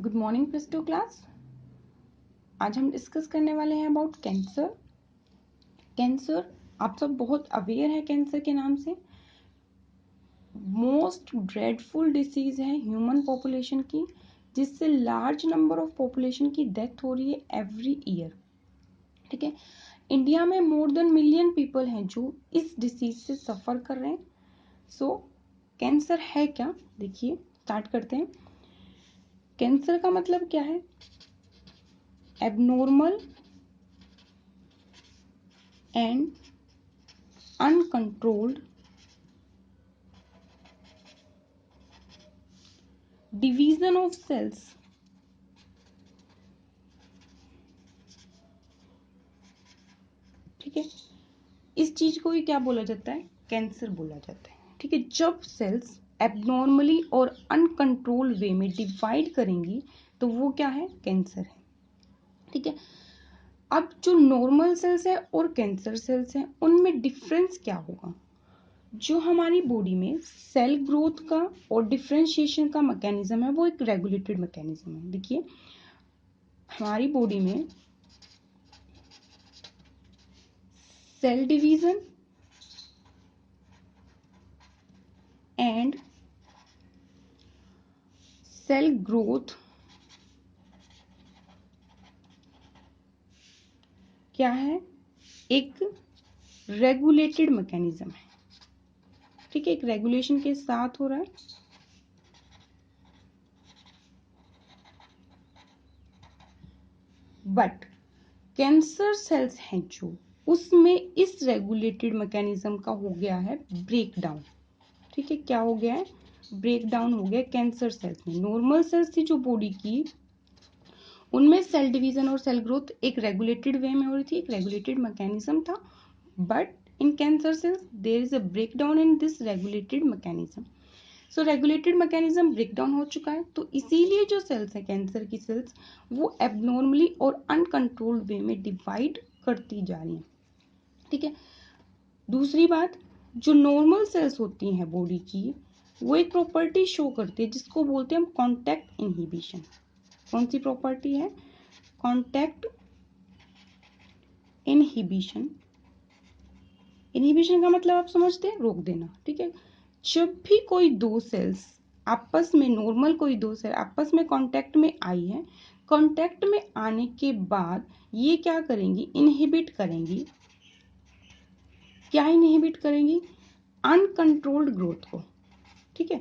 Good morning plus two class. आज हम discuss करने वाले हैं अबाउट कैंसर। कैंसर आप सब बहुत अवेयर है कैंसर के नाम से। मोस्ट ड्रेडफुल डिसीज है ह्यूमन पॉपुलेशन की, जिससे लार्ज नंबर ऑफ पॉपुलेशन की डेथ हो रही है एवरी ईयर। ठीक है, इंडिया में मोर देन मिलियन पीपल हैं जो इस डिसीज से सफर कर रहे हैं। सो कैंसर है क्या, देखिए स्टार्ट करते हैं। कैंसर का मतलब क्या है? Abnormal and uncontrolled division of cells ठीक है, इस चीज को ही क्या बोला जाता है? कैंसर बोला जाता है। ठीक है, जब सेल्स एबनॉर्मली और अनकंट्रोल्ड वे में डिवाइड करेंगी तो वो क्या है? कैंसर है। ठीक है, अब जो नॉर्मल सेल्स है और कैंसर सेल्स है उनमें डिफरेंस क्या होगा? जो हमारी बॉडी में सेल ग्रोथ का और डिफरेंशिएशन का मैकेनिज्म है वो एक रेगुलेटेड मैकेनिज्म है। देखिए हमारी बॉडी में cell division and cell growth क्या है? एक रेगुलेटेड मैकेनिज्म है। ठीक है, एक रेगुलेशन के साथ हो रहा है। बट कैंसर सेल्स हैं जो, उसमें इस रेगुलेटेड मैकेनिज्म का हो गया है ब्रेक डाउन। ठीक है, क्या हो गया है? ब्रेक डाउन हो गया कैंसर सेल्स में। नॉर्मल सेल्स थी जो बॉडी की, उनमें सेल डिवीजन और सेल ग्रोथ एक रेगुलेटेड वे में हो रही थी, एक रेगुलेटेड मैकेनिज्म था। But in cancer cells there is a break down in this regulated mechanism. So regulated mechanism break down हो चुका है, तो इसीलिए जो सेल्स है कैंसर की सेल्स वो एबनॉर्मली और अनकंट्रोल्ड वे में डिवाइड करती जा रही है। ठीक है, दूसरी बात, जो नॉर्मल सेल्स होती हैं बॉडी की वो एक प्रॉपर्टी शो करती है जिसको बोलते हैं हम कॉन्टैक्ट इनहिबिशन। कौन सी प्रॉपर्टी है? Contact inhibition. इनहिबिशन का मतलब आप समझते हैं? रोक देना। ठीक है, जब भी कोई दो सेल्स आपस में, नॉर्मल कोई दो सेल आपस में कांटेक्ट में आई है, कांटेक्ट में आने के बाद ये क्या करेंगी? इनहिबिट करेंगी। क्या इनहिबिट करेंगी? अनकंट्रोल्ड ग्रोथ को। ठीक है,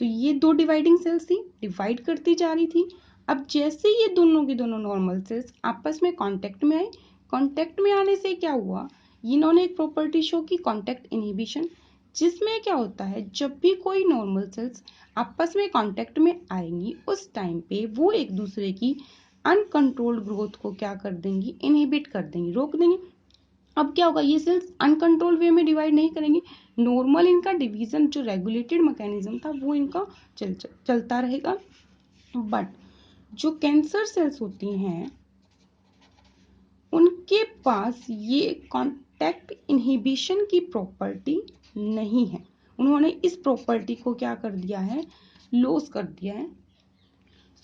तो ये दो डिवाइडिंग सेल्स थी, डिवाइड करती जा रही थी। अब जैसे ये दोनों की दोनों नॉर्मल सेल्स आपस में कांटेक्ट में आए, कांटेक्ट में आने से क्या हुआ? इन्होंने एक प्रॉपर्टी शो की कांटेक्ट इनहिबिशन, जिसमें क्या होता है जब भी कोई नॉर्मल सेल्स आपस में कांटेक्ट में आएंगी उस टाइम पे वो एक दूसरे की अनकंट्रोल्ड ग्रोथ को क्या कर देंगी? इनहिबिट कर देंगी, रोक देंगी। अब क्या होगा? ये सेल्स अनकंट्रोल वे में डिवाइड नहीं करेंगी, नॉर्मल इनका डिवीजन जो रेगुलेटेड मैकेनिज्म था वो इनका चलता रहेगा। बट जो कैंसर सेल्स होती हैं उनके पास ये कॉन्टैक्ट इनहिबिशन की प्रॉपर्टी नहीं है। उन्होंने इस प्रॉपर्टी को क्या कर दिया है? लॉस कर दिया है।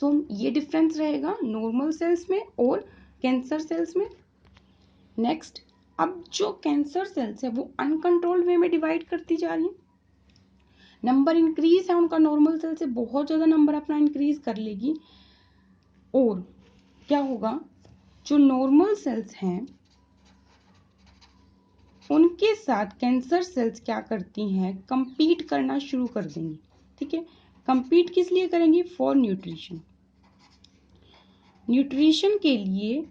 सो ये डिफरेंस रहेगा नॉर्मल सेल्स में और कैंसर सेल्स में। नेक्स्ट, अब जो कैंसर सेल्स है वो अनकंट्रोल्ड वे में डिवाइड करती जा रही है, नंबर इंक्रीज है उनका, नॉर्मल सेल से बहुत ज्यादा नंबर अपना इंक्रीज कर लेगी। और क्या होगा? जो नॉर्मल सेल्स हैं उनके साथ कैंसर सेल्स क्या करती हैं? कंपीट करना शुरू कर देंगी। ठीक है, कंपीट किस लिए करेंगी? For nutrition. न्यूट्रिशन के लिए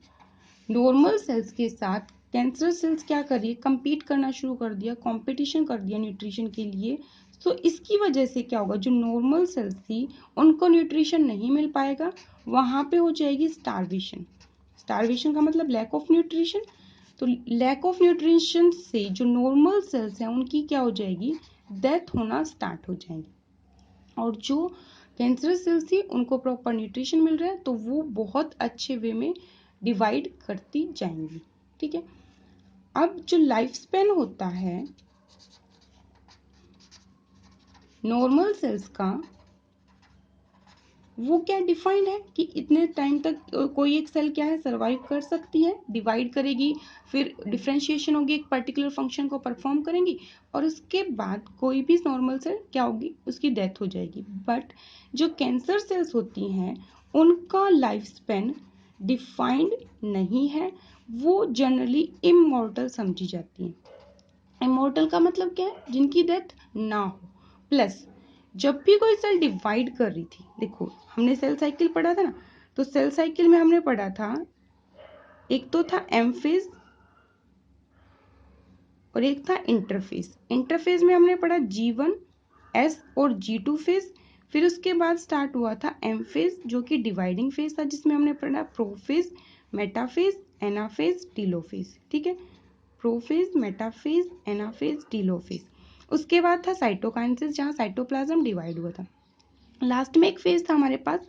नॉर्मल सेल्स के साथ कैंसर सेल्स क्या कर रही है? कंपीट करना शुरू कर दिया, कंपटीशन कर दिया न्यूट्रिशन के लिए। तो इसकी वजह से क्या होगा? जो नॉर्मल सेल्स थी उनको न्यूट्रिशन नहीं मिल पाएगा, वहां पे हो जाएगी स्टारवेशन। स्टारवेशन का मतलब लैक ऑफ न्यूट्रिशन। तो लैक ऑफ न्यूट्रिशन से जो नॉर्मल सेल्स हैं उनकी क्या हो जाएगी? डेथ होना स्टार्ट हो जाएगी। और जो कैंसर सेल्स थी उनको प्रॉपर न्यूट्रिशन मिल रहा है तो वो बहुत अच्छे वे में डिवाइड करती जाएंगी। ठीक है, अब जो लाइफ स्पेन होता है नॉर्मल सेल्स का वो क्या डिफाइंड है कि इतने टाइम तक कोई एक सेल क्या है सर्वाइव कर सकती है, डिवाइड करेगी, फिर डिफ्रेंशिएशन होगी, एक पर्टिकुलर फंक्शन को परफॉर्म करेंगी और उसके बाद कोई भी नॉर्मल सेल क्या होगी, उसकी डेथ हो जाएगी। बट जो कैंसर सेल्स होती हैं उनका लाइफ स्पेन डिफाइंड नहीं है, वो जनरली इमॉर्टल समझी जाती हैं। इमॉर्टल का मतलब क्या है, जिनकी डेथ ना हो। प्लस जब भी कोई सेल डिवाइड कर रही थी, देखो हमने सेल साइकिल पढ़ा था ना, तो सेल साइकिल में हमने पढ़ा था एक तो था एम फेज और एक था इंटरफेज। इंटरफेज में हमने पढ़ा G1 S और G2 फेज। फिर उसके बाद स्टार्ट हुआ था एम फेज जो कि डिवाइडिंग फेज था, जिसमें हमने पढ़ा प्रोफेज, मेटाफेज, एनाफेज, टीलोफेज। ठीक है, प्रोफेज, मेटाफेज, एनाफेज, टीलोफेज। उसके बाद था साइटोकाइनेसिस जहाँ साइटोप्लाज्म डिवाइड हुआ था। लास्ट में एक फेज था हमारे पास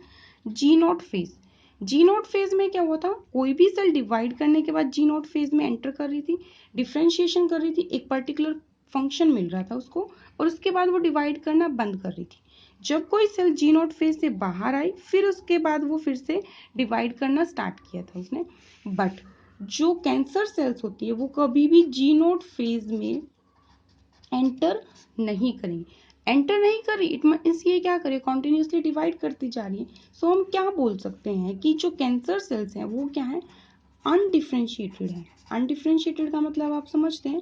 G0 फेज। G0 फेज में क्या हुआ था, कोई भी सेल डिवाइड करने के बाद G0 फेज में एंटर कर रही थी, डिफ्रेंशिएशन कर रही थी, एक पर्टिकुलर फंक्शन मिल रहा था उसको, और उसके बाद वो डिवाइड करना बंद कर रही थी। जब कोई सेल G0 फेज से बाहर आई, फिर उसके बाद वो फिर से डिवाइड करना स्टार्ट किया था उसने। बट जो कैंसर सेल्स होती है वो कभी भी G0 फेज में एंटर नहीं करेंगी। एंटर नहीं कर रही इट मींस ये क्या करे, कॉन्टिन्यूसली डिवाइड करती जा रही है। सो हम क्या बोल सकते हैं कि जो कैंसर सेल्स हैं वो क्या है, अनडिफ्रेंशिएटेड है। अनडिफ्रेंशिएटेड का मतलब आप समझते हैं,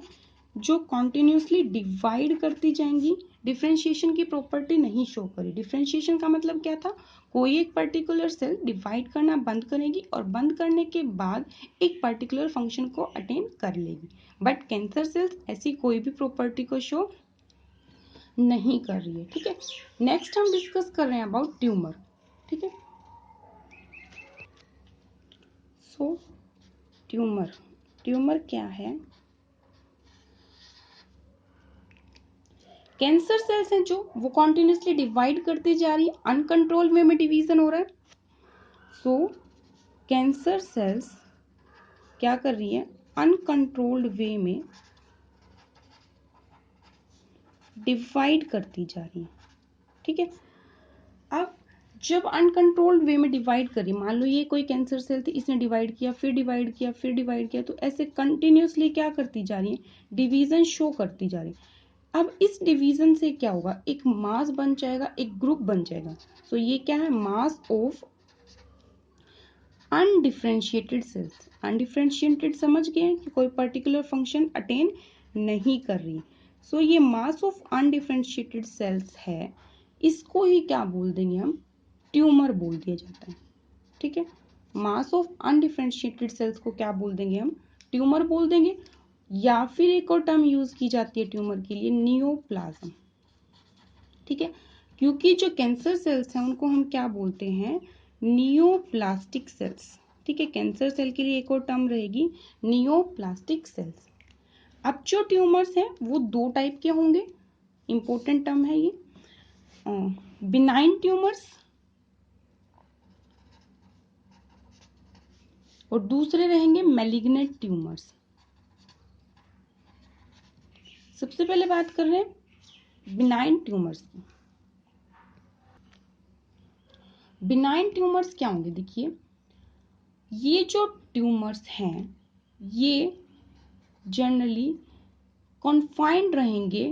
जो कॉन्टिन्यूसली डिवाइड करती जाएंगी, डिफ्रेंशिएशन की प्रॉपर्टी नहीं शो करी। डिफ्रेंशिएशन का मतलब क्या था, कोई एक पर्टिकुलर सेल डिवाइड करना बंद करेगी और बंद करने के बाद एक पर्टिकुलर फंक्शन को अटेन कर लेगी। बट कैंसर सेल्स ऐसी कोई भी प्रॉपर्टी को शो नहीं कर रही है। ठीक है, नेक्स्ट हम डिस्कस कर रहे हैं अबाउट ट्यूमर। ठीक है, सो ट्यूमर, ट्यूमर क्या है, कैंसर सेल्स हैं जो वो कॉन्टिन्यूसली डिवाइड करती जा रही है, अनकंट्रोल्ड वे में डिवीजन हो रहा है। सो कैंसर सेल्स क्या कर रही है, अनकंट्रोल्ड वे में डिवाइड करती जा रही है। ठीक है, अब जब अनकंट्रोल्ड वे में डिवाइड करी, मान लो ये कोई कैंसर सेल थी, इसने डिवाइड किया, फिर डिवाइड किया, फिर डिवाइड किया, तो ऐसे कंटिन्यूसली क्या करती जा रही है, डिवीजन शो करती जा रही है। अब इस डिवीजन से क्या होगा, एक मास बन जाएगा, एक ग्रुप बन जाएगा। सो ये क्या है, mass of undifferentiated cells. Undifferentiated समझ गए कि कोई पर्टिकुलर फंक्शन अटेन नहीं कर रही। सो ये मास ऑफ अनडिफ्रेंशिएटेड सेल्स है, इसको ही क्या बोल देंगे हम, ट्यूमर बोल दिया जाता है। ठीक है, मास ऑफ अनडिफ्रेंशिएटेड सेल्स को क्या बोल देंगे हम, ट्यूमर बोल देंगे। या फिर एक और टर्म यूज की जाती है ट्यूमर के लिए, नियोप्लाज्म। ठीक है, क्योंकि जो कैंसर सेल्स हैं उनको हम क्या बोलते हैं, नियोप्लास्टिक सेल्स। ठीक है, कैंसर सेल के लिए एक और टर्म रहेगी, नियोप्लास्टिक सेल्स। अब जो ट्यूमर्स हैं वो दो टाइप के होंगे, इंपॉर्टेंट टर्म है ये, बिनाइन ट्यूमर्स और दूसरे रहेंगे मैलिग्नेंट ट्यूमर्स। सबसे पहले बात कर रहे हैं बिनाइन ट्यूमर्स की। बिनाइन ट्यूमर्स क्या होंगे, देखिए ये जो ट्यूमर्स हैं ये जनरली कॉन्फाइंड रहेंगे।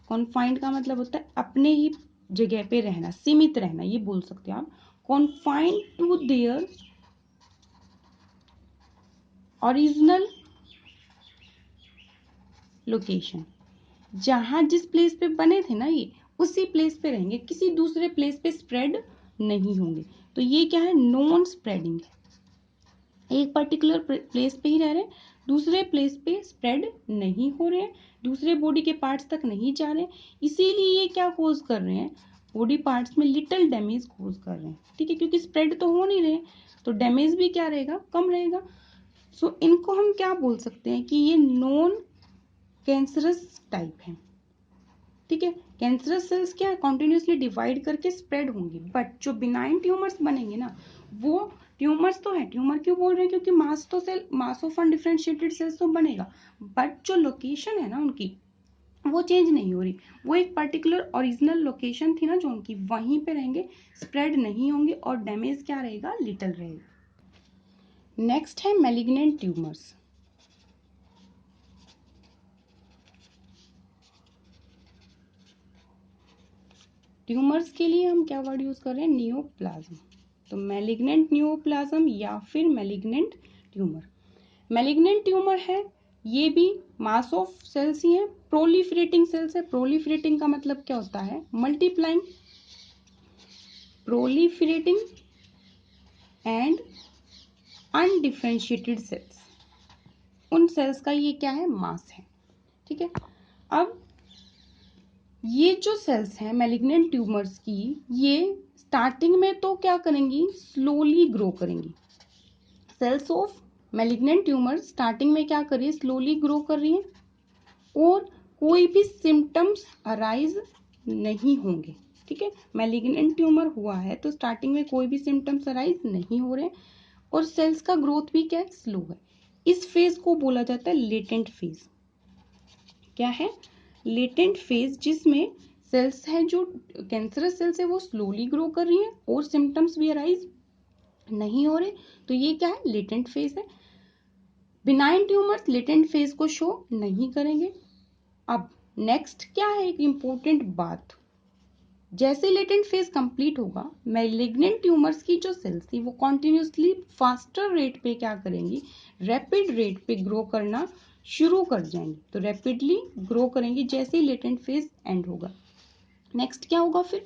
कॉन्फाइंड का मतलब होता है अपने ही जगह पे रहना, सीमित रहना, ये बोल सकते हो आप, confined to their original location. जहां जिस प्लेस पे बने थे ना ये, उसी प्लेस पे रहेंगे, किसी दूसरे प्लेस पे स्प्रेड नहीं होंगे। तो ये क्या है, नॉन स्प्रेडिंग है, एक पर्टिकुलर प्लेस पे ही रह रहे हैं, दूसरे प्लेस पे स्प्रेड नहीं हो रहे हैं, दूसरे बॉडी के पार्ट्स तक नहीं जा रहे हैं। इसीलिए ये क्या कोज कर रहे हैं, बॉडी पार्ट्स में लिटिल डैमेज कोज कर रहे हैं। ठीक है, क्योंकि स्प्रेड तो हो नहीं रहे, तो डैमेज भी क्या रहेगा, कम रहेगा। सो इनको हम क्या बोल सकते हैं कि ये नॉन कैंसरस टाइप है। ठीक है, कैंसरस सेल्स क्या है, कॉन्टिन्यूसली डिवाइड करके स्प्रेड होंगी। बट जो बिनाइन ट्यूमर्स बनेंगे ना, वो ट्यूमर्स तो है, ट्यूमर क्यों बोल रहे हैं, क्योंकि मास ऑफ अनडिफरेंशिएटेड सेल्स तो बनेगा, बट जो लोकेशन है ना उनकी, वो चेंज नहीं हो रही, वो एक पर्टिकुलर ओरिजिनल लोकेशन थी ना जो उनकी, वहीं पे रहेंगे, स्प्रेड नहीं होंगे और डैमेज क्या रहेगा, लिटिल रहेगा। नेक्स्ट है मैलिग्नेंट ट्यूमर्स। ट्यूमर्स के लिए हम क्या वर्ड यूज कर रहे हैं, नियोप्लाज्म। तो मैलिग्नेंट नियोप्लाज्म या फिर मैलिग्नेंट ट्यूमर। मैलिग्नेंट ट्यूमर है, ये भी मास ऑफ सेल्स ही है, प्रोलिफरेटिंग सेल्स है। प्रोलिफरेटिंग का मतलब क्या होता है, multiplying, proliferating and undifferentiated cells, उन सेल्स का ये क्या है, मास है। ठीक है, अब ये जो सेल्स हैं मैलिग्नेंट ट्यूमर्स की, ये स्टार्टिंग में तो क्या करेंगी, स्लोली ग्रो करेंगी। Cells of malignant tumour starting में क्या कर रही है, स्लोली ग्रो कर रही है और कोई भी सिम्टम्स अराइज नहीं होंगे। ठीक है, मैलिग्नेंट ट्यूमर हुआ है तो स्टार्टिंग में कोई भी सिम्टम्स अराइज नहीं हो रहे और सेल्स का ग्रोथ भी क्या है, स्लो है। इस फेज को बोला जाता है लेटेंट फेज। क्या है, लेटेंट फेज, जिसमें सेल्स है जो कैंसरस सेल्स है वो स्लोली ग्रो कर रही है और सिम्टम्स भी अराइज नहीं हो रहे, तो ये क्या है, लेटेंट फेज है। बिनाइन ट्यूमर्स लेटेंट फेज को शो नहीं करेंगे। अब नेक्स्ट क्या है, एक इंपॉर्टेंट बात, जैसे लेटेंट फेज कंप्लीट होगा, मैलिग्नेंट ट्यूमर्स की जो सेल्स थी वो कॉन्टिन्यूसली फास्टर रेट पे क्या करेंगी, रैपिड रेट पे ग्रो करना शुरू कर जाएंगी। तो रैपिडली ग्रो करेंगी जैसे ही लेटेंट फेज एंड होगा। नेक्स्ट क्या होगा फिर,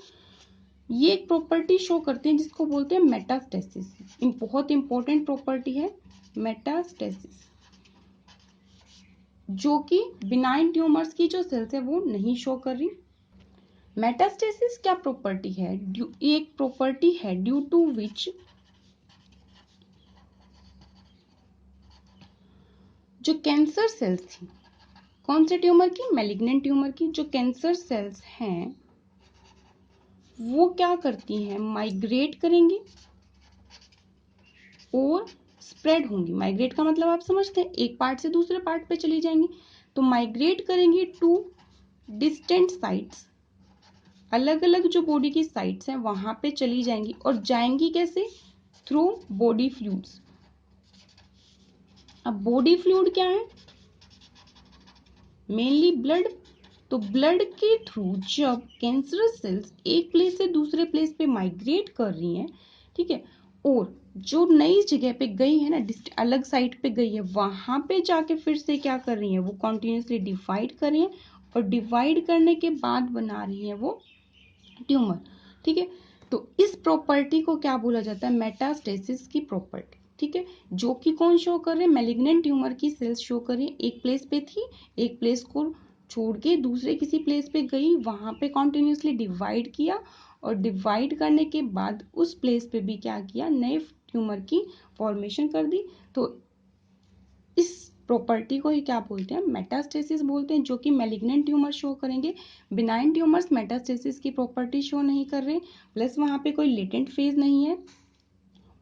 ये एक प्रॉपर्टी शो करते हैं जिसको बोलते हैं मेटास्टेसिस। बहुत इंपॉर्टेंट प्रॉपर्टी है मेटास्टेसिस, जो कि बिनाइन ट्यूमर्स की जो सेल्स है वो नहीं शो कर रही। मेटास्टेसिस क्या प्रॉपर्टी है, एक प्रॉपर्टी है ड्यू टू विच जो कैंसर सेल्स थी, कौन से ट्यूमर की, मैलिग्नेंट ट्यूमर की, जो कैंसर सेल्स हैं वो क्या करती हैं, माइग्रेट करेंगी और स्प्रेड होंगी। माइग्रेट का मतलब आप समझते हैं, एक पार्ट से दूसरे पार्ट पे चली जाएंगी। तो माइग्रेट करेंगी टू डिस्टेंट साइट्स, अलग अलग जो बॉडी की साइट्स हैं वहां पे चली जाएंगी और जाएंगी कैसे, थ्रू बॉडी फ्लूइड्स। अब बॉडी फ्लूइड क्या है, मेनली ब्लड। तो ब्लड के थ्रू जब कैंसरस सेल्स एक प्लेस से दूसरे प्लेस पे माइग्रेट कर रही हैं, ठीक है, और जो नई जगह पे गई है ना, अलग साइट पे गई है, वहां पे जाके फिर से क्या कर रही है, वो कॉन्टिन्यूसली डिवाइड कर रही है और डिवाइड करने के बाद बना रही है वो ट्यूमर। ठीक है, तो इस प्रॉपर्टी को क्या बोला जाता है, मेटास्टेसिस की प्रॉपर्टी। ठीक है, जो कि कौन शो कर रहे हैं, मैलिग्नेंट ट्यूमर की सेल्स शो कर रही है, एक प्लेस पे थी, एक प्लेस को छोड़ के दूसरे किसी प्लेस पे गई, वहां पे कॉन्टिन्यूसली डिवाइड किया और डिवाइड करने के बाद उस प्लेस पे भी क्या किया, नए ट्यूमर की फॉर्मेशन कर दी। तो इस प्रॉपर्टी को ही क्या बोलते हैं, मेटास्टेसिस बोलते हैं, जो कि मैलिग्नेंट ट्यूमर शो करेंगे। बिनाइन ट्यूमर्स मेटास्टेसिस की प्रॉपर्टी शो नहीं कर रहे, प्लस वहां पे कोई लेटेंट फेज नहीं है,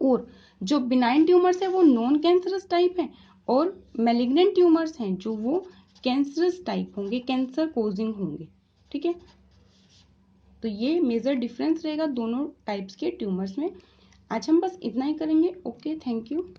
और जो बिनाइन ट्यूमर्स है वो नॉन कैंसरस टाइप है और मैलिग्नेंट ट्यूमर्स हैं जो वो कैंसरस टाइप होंगे, कैंसर कोजिंग होंगे। ठीक है, तो ये मेजर डिफरेंस रहेगा दोनों टाइप्स के ट्यूमर्स में। आज हम बस इतना ही करेंगे। Okay, thank you.